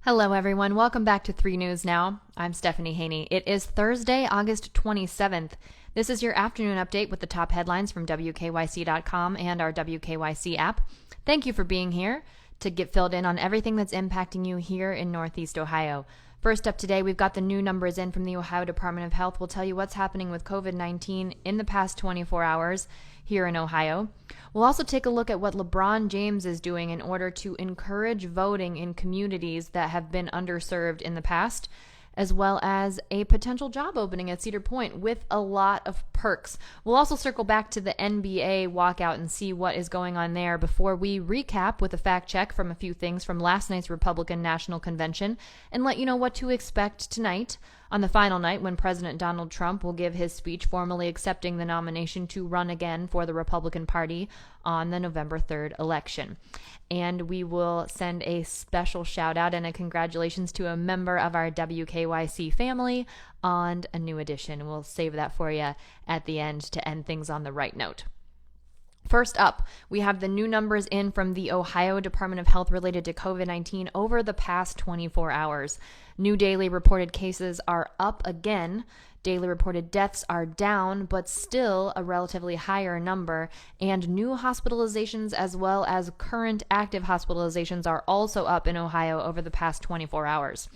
Hello, everyone. Welcome back to 3 News Now. I'm Stephanie Haney. It is Thursday, August 27th. This is your afternoon update with the top headlines from WKYC.com and our WKYC app. Thank you for being here to get filled in on everything that's impacting you here in Northeast Ohio. First up today, we've got the new numbers in from the Ohio Department of Health. We'll tell you what's happening with COVID-19 in the past 24 hours here in Ohio. We'll also take a look at what LeBron James is doing in order to encourage voting in communities that have been underserved in the past, as well as a potential job opening at Cedar Point with a lot of perks. We'll also circle back to the NBA walkout and see what is going on there before we recap with a fact check from a few things from last night's Republican National Convention and let you know what to expect tonight on the final night when President Donald Trump will give his speech formally accepting the nomination to run again for the Republican Party on the November 3rd election. And we will send a special shout out and a congratulations to a member of our WKYC family on a new addition. We'll save that for you at the end to end things on the right note. First up, we have the new numbers in from the Ohio Department of Health related to COVID-19 over the past 24 hours. New daily reported cases are up again. Daily reported deaths are down, but still a relatively higher number. And new hospitalizations as well as current active hospitalizations are also up in Ohio over the past 24 hours.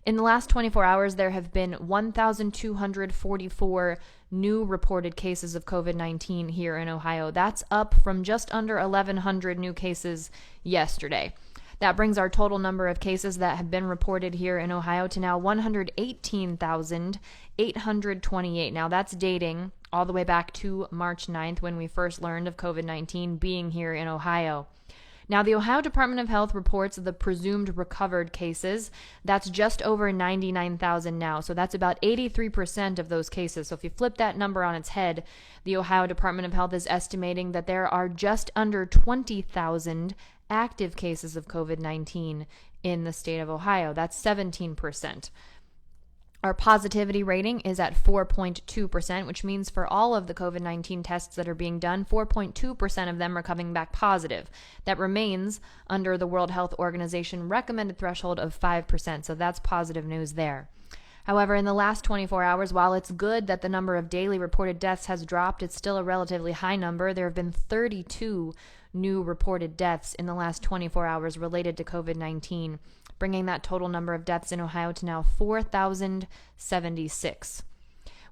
In the last 24 hours, there have been 1,244 new reported cases of COVID-19 here in Ohio. That's up from just under 1,100 new cases yesterday. That brings our total number of cases that have been reported here in Ohio to now 118,828. Now, that's dating all the way back to March 9th when we first learned of COVID-19 being here in Ohio. Now, the Ohio Department of Health reports the presumed recovered cases. That's just over 99,000 now. So that's about 83% of those cases. So if you flip that number on its head, the Ohio Department of Health is estimating that there are just under 20,000 active cases of COVID-19 in the state of Ohio. That's 17%. Our positivity rating is at 4.2%, which means for all of the COVID-19 tests that are being done, 4.2% of them are coming back positive. That remains under the World Health Organization recommended threshold of 5%, so that's positive news there. However, in the last 24 hours, while it's good that the number of daily reported deaths has dropped, it's still a relatively high number. There have been 32 new reported deaths in the last 24 hours related to COVID-19, bringing that total number of deaths in Ohio to now 4,076.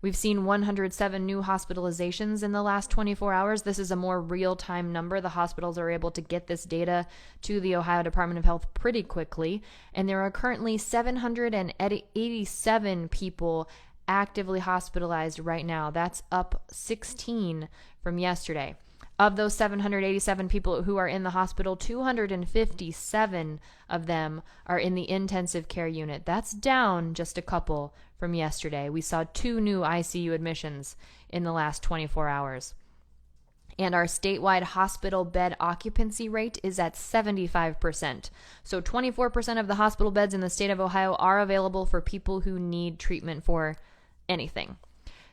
We've seen 107 new hospitalizations in the last 24 hours. This is a more real-time number. The hospitals are able to get this data to the Ohio Department of Health pretty quickly, and there are currently 787 people actively hospitalized right now. That's up 16 from yesterday. Of those 787 people who are in the hospital, 257 of them are in the intensive care unit. That's down just a couple from yesterday. We saw 2 new ICU admissions in the last 24 hours. And our statewide hospital bed occupancy rate is at 75%. So 24% of the hospital beds in the state of Ohio are available for people who need treatment for anything.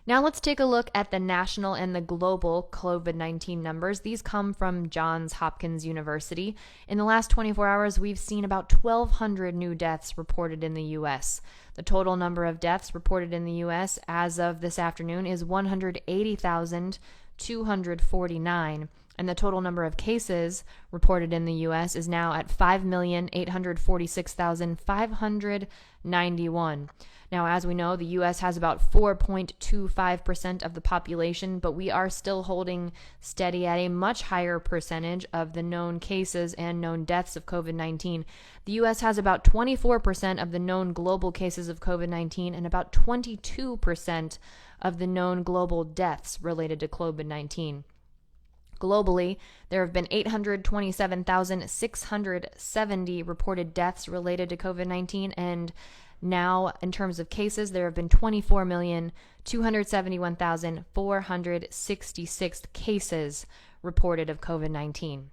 Now let's take a look at the national and the global COVID-19 numbers. These come from Johns Hopkins University. In the last 24 hours, we've seen about 1,200 new deaths reported in the U.S. The total number of deaths reported in the U.S. as of this afternoon is 180,249. And the total number of cases reported in the U.S. is now at 5,846,591. Now, as we know, the U.S. has about 4.25% of the population, but we are still holding steady at a much higher percentage of the known cases and known deaths of COVID-19. The U.S. has about 24% of the known global cases of COVID-19 and about 22% of the known global deaths related to COVID-19. Globally, there have been 827,670 reported deaths related to COVID-19, and now, in terms of cases, there have been 24,271,466 cases reported of COVID-19.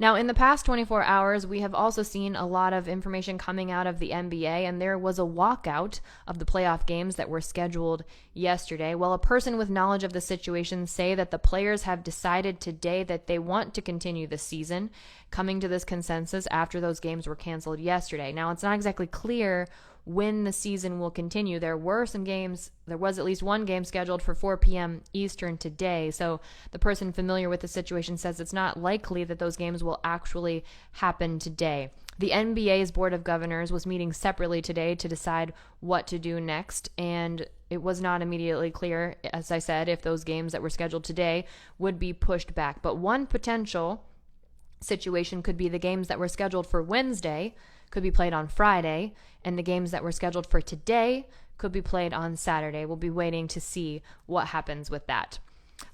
Now, in the past 24 hours, we have also seen a lot of information coming out of the NBA, and there was a walkout of the playoff games that were scheduled yesterday. Well, a person with knowledge of the situation say that the players have decided today that they want to continue the season. coming to this consensus after those games were canceled yesterday. Now, it's not exactly clear when the season will continue. There was at least one game scheduled for 4 p.m. Eastern today. So the person familiar with the situation says it's not likely that those games will actually happen today. The NBA's Board of Governors was meeting separately today to decide what to do next, and it was not immediately clear, as I said, if those games that were scheduled today would be pushed back. But one potential situation could be the games that were scheduled for Wednesday could be played on Friday, and the games that were scheduled for today could be played on Saturday. We'll be waiting to see what happens with that.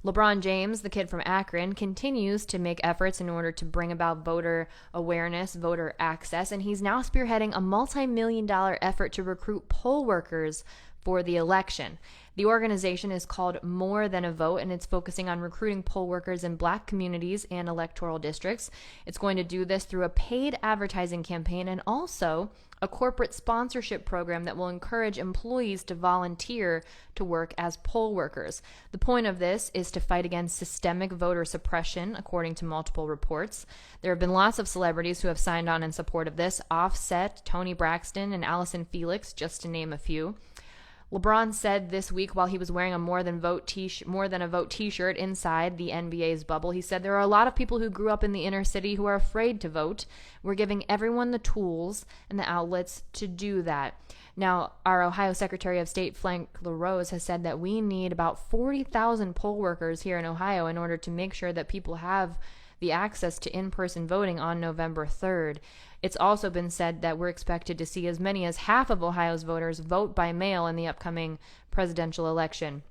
LeBron James, the kid from Akron, continues to make efforts in order to bring about voter awareness, voter access, and he's now spearheading a multi-million-dollar effort to recruit poll workers for the election. The organization is called More Than a Vote, and it's focusing on recruiting poll workers in Black communities and electoral districts. It's going to do this through a paid advertising campaign and also a corporate sponsorship program that will encourage employees to volunteer to work as poll workers. The point of this is to fight against systemic voter suppression, according to multiple reports. There have been lots of celebrities who have signed on in support of this: Offset, Toni Braxton, and Allison Felix, just to name a few. LeBron said this week while he was wearing a More Than a Vote t-shirt inside the NBA's bubble, he said, "There are a lot of people who grew up in the inner city who are afraid to vote. We're giving everyone the tools and the outlets to do that." Now, our Ohio Secretary of State, Frank LaRose, has said that we need about 40,000 poll workers here in Ohio in order to make sure that people have the access to in-person voting on November 3rd. It's also been said that we're expected to see as many as half of Ohio's voters vote by mail in the upcoming presidential election.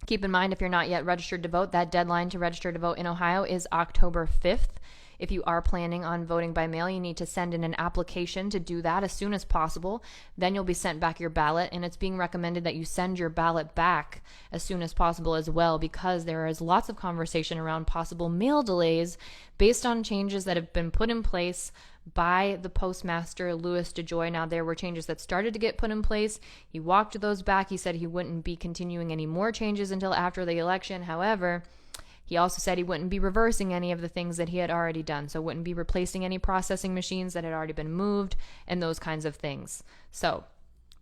Keep in mind, if you're not yet registered to vote, that deadline to register to vote in Ohio is October 5th. If you are planning on voting by mail, you need to send in an application to do that as soon as possible. Then you'll be sent back your ballot, and it's being recommended that you send your ballot back as soon as possible as well, because there is lots of conversation around possible mail delays based on changes that have been put in place by the postmaster, Louis DeJoy. Now, there were changes that started to get put in place. He walked those back. He said he wouldn't be continuing any more changes until after the election. However, he also said he wouldn't be reversing any of the things that he had already done, so wouldn't be replacing any processing machines that had already been moved and those kinds of things. So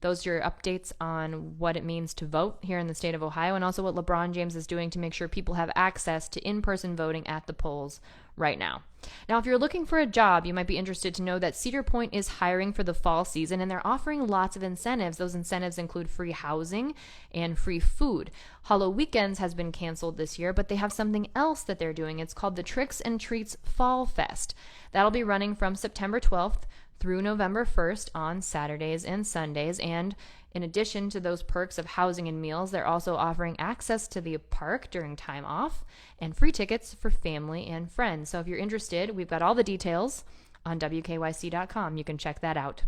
those are your updates on what it means to vote here in the state of Ohio, and also what LeBron James is doing to make sure people have access to in-person voting at the polls right now. Now, if you're looking for a job, you might be interested to know that Cedar Point is hiring for the fall season, and they're offering lots of incentives. Those incentives include free housing and free food. Hollow Weekends has been canceled this year, but they have something else that they're doing. It's called the Tricks and Treats Fall Fest. That'll be running from September 12th through November 1st on Saturdays and Sundays. And in addition to those perks of housing and meals, they're also offering access to the park during time off and free tickets for family and friends. So if you're interested, we've got all the details on WKYC.com. You can check that out.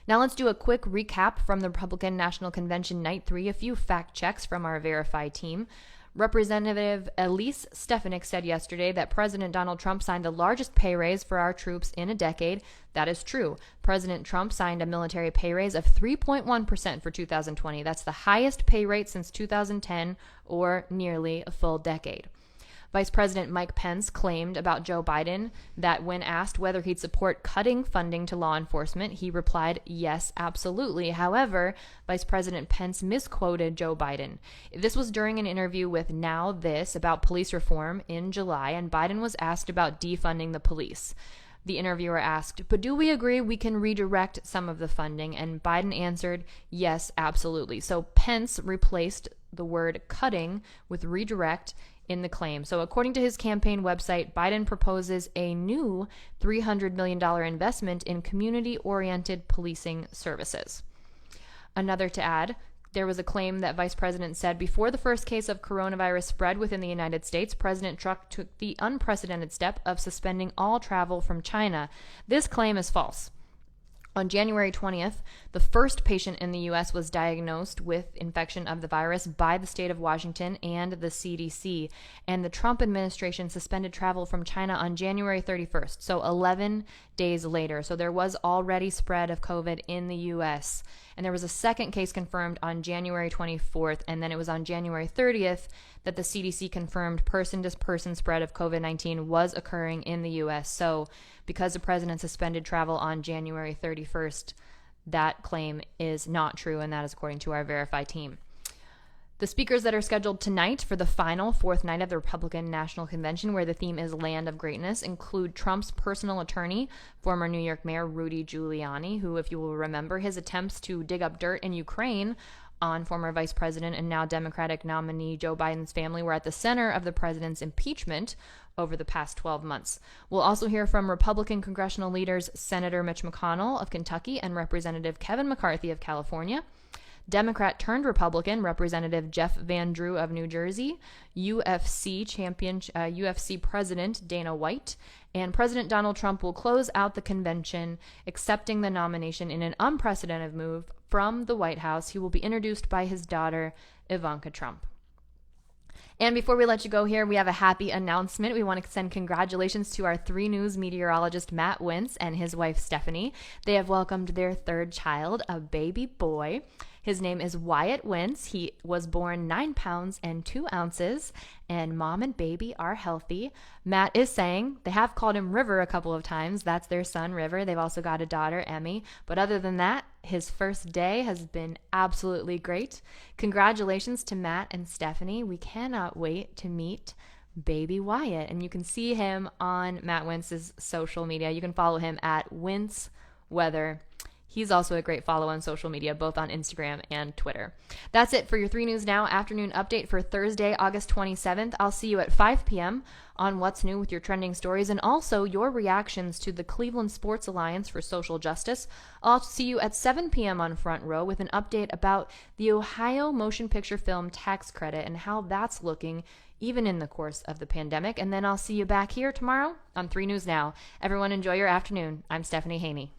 Now let's do a quick recap from the Republican National Convention Night 3, a few fact checks from our Verify team. Representative Elise Stefanik said yesterday that President Donald Trump signed the largest pay raise for our troops in a decade. That is true. President Trump signed a military pay raise of 3.1% for 2020. That's the highest pay rate since 2010, or nearly a full decade. Vice President Mike Pence claimed about Joe Biden that when asked whether he'd support cutting funding to law enforcement, he replied, "Yes, absolutely." However, Vice President Pence misquoted Joe Biden. This was during an interview with Now This about police reform in July, and Biden was asked about defunding the police. The interviewer asked, "But do we agree we can redirect some of the funding?" And Biden answered, "Yes, absolutely." So Pence replaced the word cutting with redirect in the claim. So according to his campaign website, Biden proposes a new $300 million investment in community-oriented policing services. Another to add, there was a claim that Vice President said before the first case of coronavirus spread within the United States, President Trump took the unprecedented step of suspending all travel from China. This claim is false. On January 20th, the first patient in the U.S. was diagnosed with infection of the virus by the state of Washington and the CDC. And the Trump administration suspended travel from China on January 31st, so 11 days later. So there was already spread of COVID in the U.S. And there was a second case confirmed on January 24th, and then it was on January 30th that the CDC confirmed person-to-person spread of COVID-19 was occurring in the U.S. So because the president suspended travel on January 31st, that claim is not true, and that is according to our Verify team. The speakers that are scheduled tonight for the final fourth night of the Republican National Convention, where the theme is Land of Greatness, include Trump's personal attorney, former New York Mayor Rudy Giuliani, who, if you will remember, his attempts to dig up dirt in Ukraine on former Vice President and now Democratic nominee Joe Biden's family were at the center of the president's impeachment over the past 12 months. We'll also hear from Republican congressional leaders Senator Mitch McConnell of Kentucky and Representative Kevin McCarthy of California, Democrat turned Republican Representative Jeff Van Drew of New Jersey, UFC President Dana White, and President Donald Trump will close out the convention, accepting the nomination in an unprecedented move from the White House. He will be introduced by his daughter, Ivanka Trump. And before we let you go here, we have a happy announcement. We want to send congratulations to our 3 News meteorologist, Matt Wintz, and his wife, Stephanie. They have welcomed their third child, a baby boy. His name is Wyatt Wintz. He was born 9 pounds and 2 ounces, and mom and baby are healthy. Matt is saying they have called him River a couple of times. That's their son, River. They've also got a daughter, Emmy. But other than that, his first day has been absolutely great. Congratulations to Matt and Stephanie. We cannot wait to meet baby Wyatt. And you can see him on Matt Wintz's social media. You can follow him at Wintz Weather. He's also a great follow on social media, both on Instagram and Twitter. That's it for your 3 News Now afternoon update for Thursday, August 27th. I'll see you at 5 p.m. on What's New with your trending stories and also your reactions to the Cleveland Sports Alliance for Social Justice. I'll see you at 7 p.m. on Front Row with an update about the Ohio motion picture film tax credit and how that's looking even in the course of the pandemic. And then I'll see you back here tomorrow on 3 News Now. Everyone enjoy your afternoon. I'm Stephanie Haney.